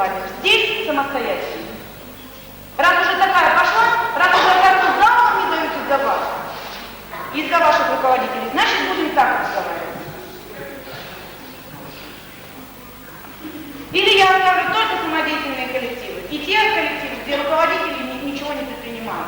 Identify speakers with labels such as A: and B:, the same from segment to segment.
A: руководитель. Здесь самостоятельно. Раз уже такая пошла, раз уже карту замуж не дают из-за вас, из-за ваших руководителей, значит, будем так разговаривать. Или я оставлю только самодеятельные коллективы. И те коллективы, где руководители ничего не предпринимают.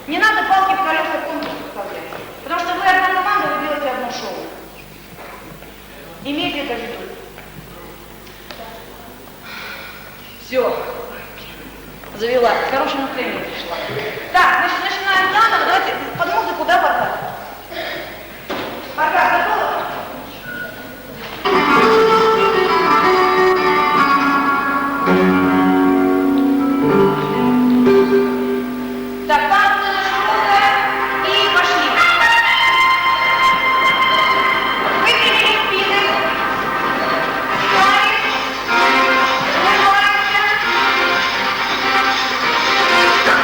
A: Не надо палки в колеса конкурса вставлять. Потому что вы одна команда, вы делаете одно шоу. Имейте это в виду. Все. Завела. Хорошее настроение пришла. Так, значит, начинаем заново. Давайте под музыку, да, Баркас? Баркас, готова? Так, танцы на школе и пошли. Выпрямили спины. Встали. Улыбаемся.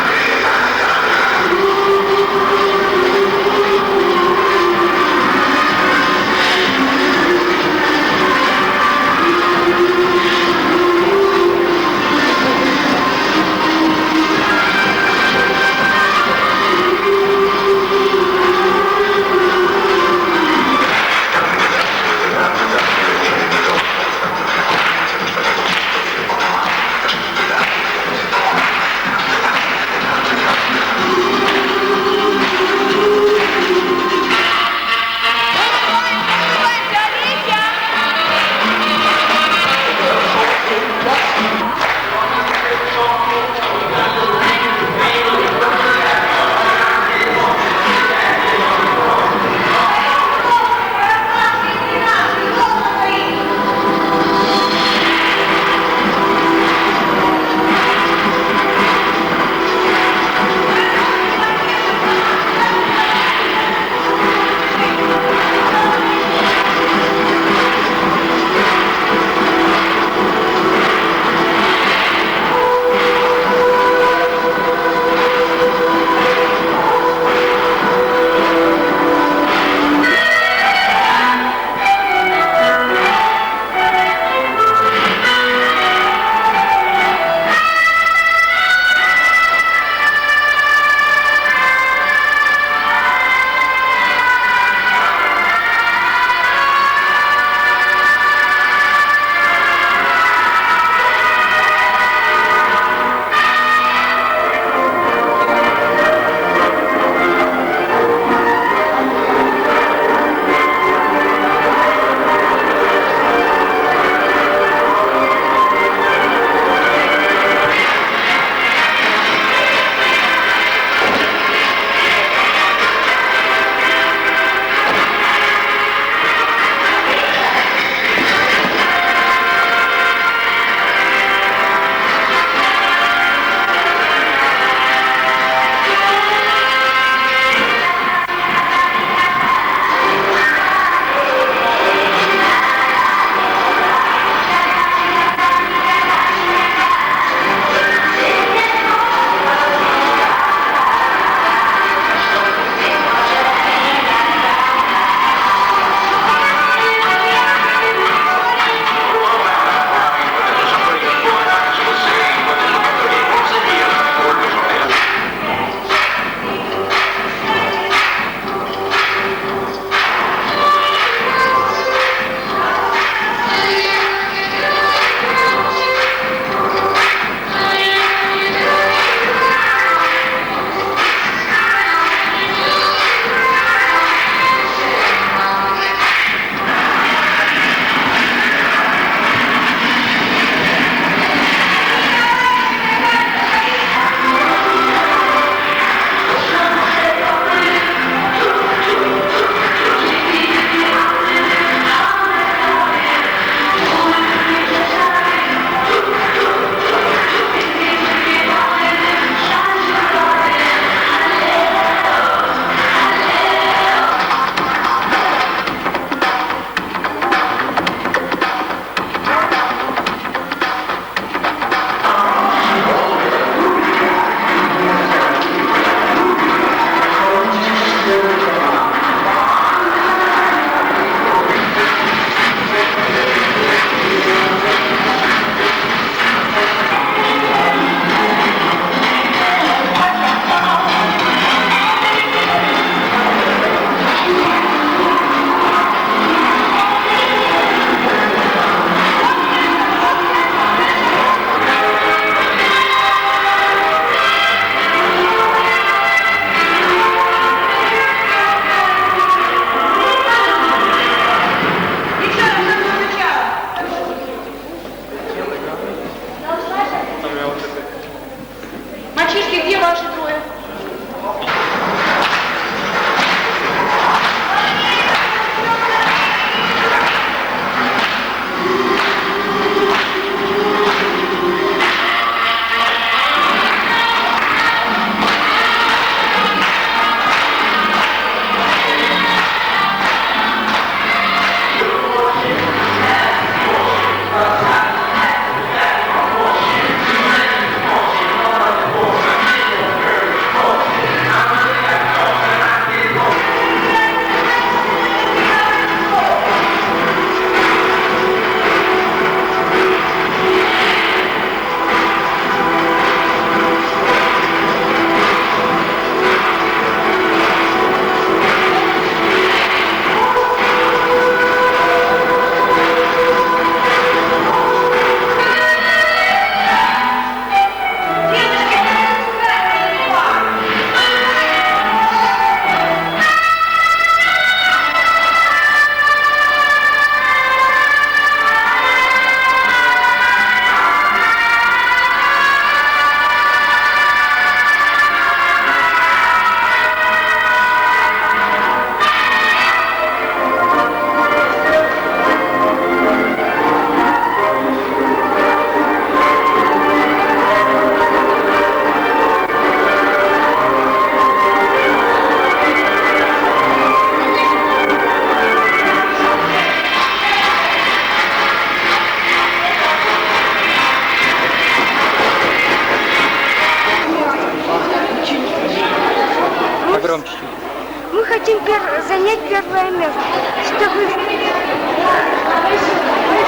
B: занять первое место. Чтобы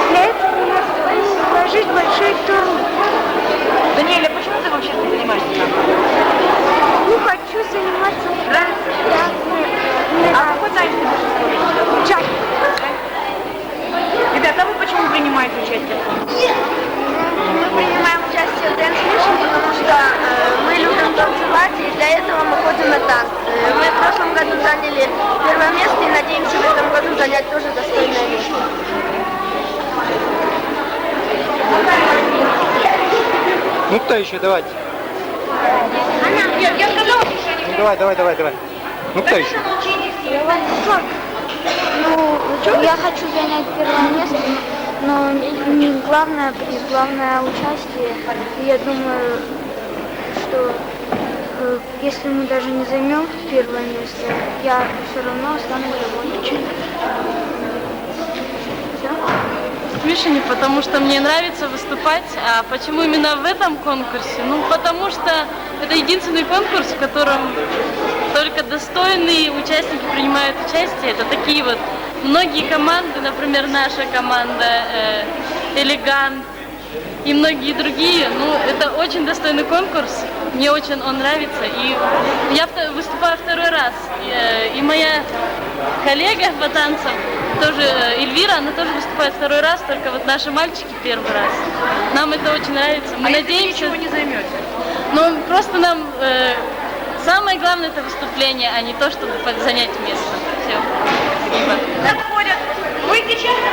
B: для этого нужно вложить большой труд.
A: Даниэль, а почему ты вообще занимаешься?
B: Ну, хочу заниматься
A: А какой танец ты будешь
B: чай.
A: Ребята, а вы почему принимаете участие?
B: Мы принимаем участие в Dance Mission, потому что мы любим танцевать, и для этого мы ходим на танцы. Мы в прошлом году заняли первое место и надеемся в этом году занять тоже достойное место.
C: Ну кто еще, давайте.
A: Я сказала, что они...
C: Ну, давай. Ну кто еще?
B: Ну, я хочу занять первое место, но не главное приз, главное участие. И я думаю, что если мы даже не займем первое место, я все равно останусь довольна.
D: Мишине, потому что мне нравится выступать. А почему именно в этом конкурсе? Ну, потому что это единственный конкурс, в котором только достойные участники принимают участие. Это такие вот многие команды, например, наша команда, Элегант и многие другие. Ну, это очень достойный конкурс. Мне очень он нравится. И я выступаю второй раз. И моя коллега по танцам, тоже Эльвира, она тоже выступает второй раз, только вот наши мальчики первый раз. Нам это очень нравится. Мы надеемся...
A: ничего не займете?
D: Ну, просто нам самое главное это выступление, а не то, чтобы занять место. Все. Спасибо.
A: Заходят. Выйти честно?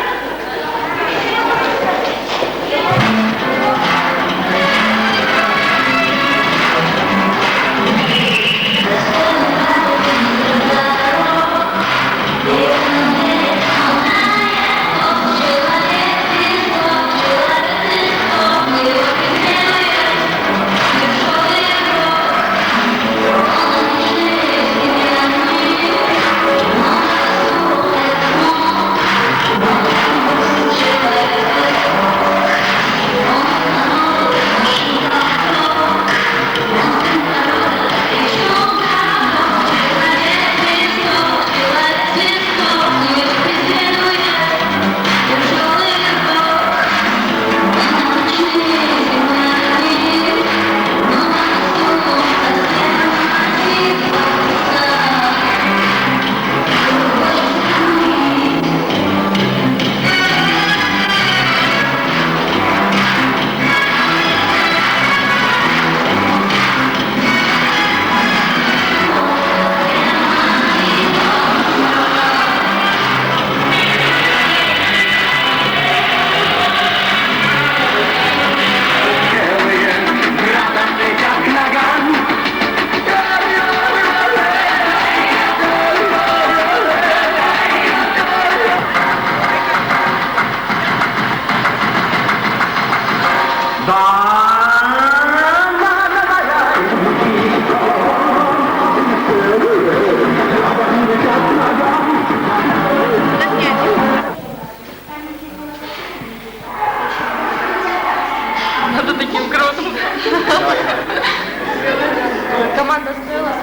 E: Команда «Стеллас».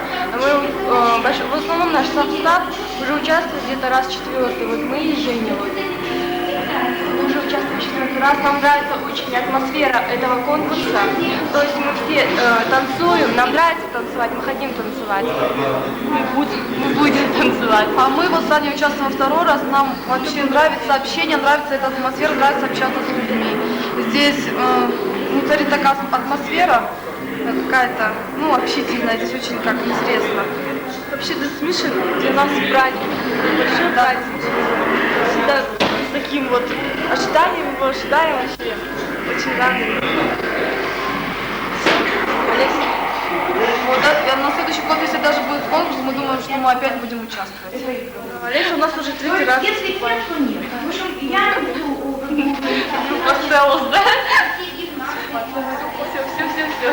E: В основном наш состав уже участвует где-то раз четвертый. Вот мы и Женя. Мы уже участвуем четвертый раз. Нам нравится очень атмосфера этого конкурса. То есть мы все танцуем, нам нравится танцевать, мы хотим танцевать.
D: Мы будем танцевать.
E: А мы вот с Аней участвуем второй раз. Нам вообще нравится общение, нравится эта атмосфера, нравится общаться с людьми. Здесь царит такая атмосфера, какая-то, общительная, здесь очень как интересно. Вообще Dance Mission для нас праздник, большой праздник. Всегда с таким вот ожиданием его ожидаем вообще. Очень рады. Вот, на следующий год, если даже будет конкурс, мы думаем, что мы опять будем участвовать. Олеся у нас уже третий раз.
A: Если нет, то нет. В общем, я
D: Постеллас, да?
E: Все.